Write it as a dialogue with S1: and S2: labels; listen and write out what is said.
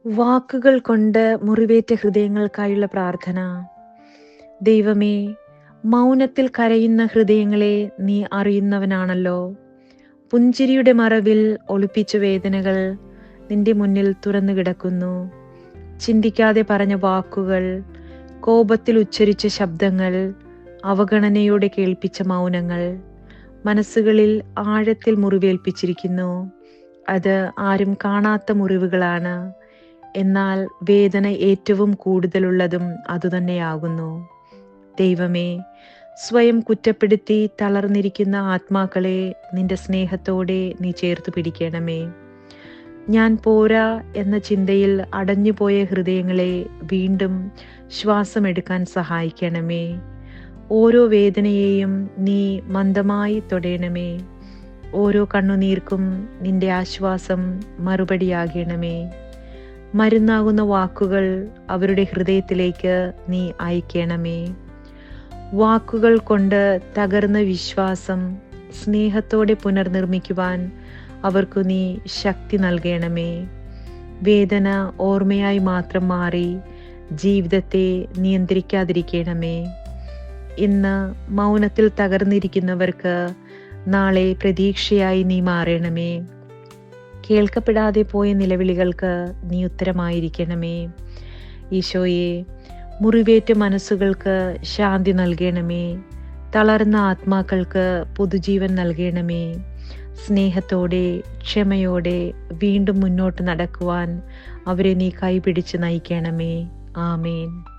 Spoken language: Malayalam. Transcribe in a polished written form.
S1: വാക്കുകൾ കൊണ്ട് മുറിവേറ്റ ഹൃദയങ്ങൾക്കായുള്ള പ്രാർത്ഥന. ദൈവമേ, മൗനത്തിൽ കരയുന്ന ഹൃദയങ്ങളെ നീ അറിയുന്നവനാണല്ലോ. പുഞ്ചിരിയുടെ മറവിൽ ഒളിപ്പിച്ച വേദനകൾ നിന്റെ മുന്നിൽ തുറന്നു കിടക്കുന്നു. ചിന്തിക്കാതെ പറഞ്ഞ വാക്കുകൾ, കോപത്തിൽ ഉച്ചരിച്ച ശബ്ദങ്ങൾ, അവഗണനയോടെ കേൾപ്പിച്ച മൗനങ്ങൾ മനസ്സുകളിൽ ആഴത്തിൽ മുറിവേൽപ്പിച്ചിരിക്കുന്നു. അത് ആരും കാണാത്ത മുറിവുകളാണ്. എന്നാൽ വേദന ഏറ്റവും കൂടുതലുള്ളതും അതുതന്നെയാകുന്നു. ദൈവമേ, സ്വയം കുറ്റപ്പെടുത്തി തളർന്നിരിക്കുന്ന ആത്മാക്കളെ നിന്റെ സ്നേഹത്തോടെ നീ ചേർത്ത് പിടിക്കണമേ. ഞാൻ പോരാ എന്ന ചിന്തയിൽ അടഞ്ഞുപോയ ഹൃദയങ്ങളെ വീണ്ടും ശ്വാസമെടുക്കാൻ സഹായിക്കണമേ. ഓരോ വേദനയെയും നീ മന്ദമായി തൊടയണമേ. ഓരോ കണ്ണുനീർക്കും നിന്റെ ആശ്വാസം മറുപടിയാകണമേ. മരുന്നാകുന്ന വാക്കുകൾ അവരുടെ ഹൃദയത്തിലേക്ക് നീ അയക്കണമേ. വാക്കുകൾ കൊണ്ട് തകർന്ന വിശ്വാസം സ്നേഹത്തോടെ പുനർനിർമ്മിക്കുവാൻ അവർക്കു നീ ശക്തി നൽകണമേ. വേദന ഓർമ്മയായി മാത്രം മാറി ജീവിതത്തെ നിയന്ത്രിക്കാതിരിക്കണമേ. ഇന്ന് മൗനത്തിൽ തകർന്നിരിക്കുന്നവർക്ക് നാളെ പ്രതീക്ഷയായി നീ മാറണമേ. കേൾക്കപ്പെടാതെ പോയ നിലവിളികൾക്ക് നീ ഉത്തരമായിരിക്കണമേ. ഈശോയെ, മുറിവേറ്റ മനസ്സുകൾക്ക് ശാന്തി നൽകണമേ. തളർന്ന ആത്മാക്കൾക്ക് പുതുജീവൻ നൽകണമേ. സ്നേഹത്തോടെ ക്ഷമയോടെ വീണ്ടും മുന്നോട്ട് നടക്കുവാൻ അവരെ നീ കൈപിടിച്ച് നയിക്കണമേ. ആമേൻ.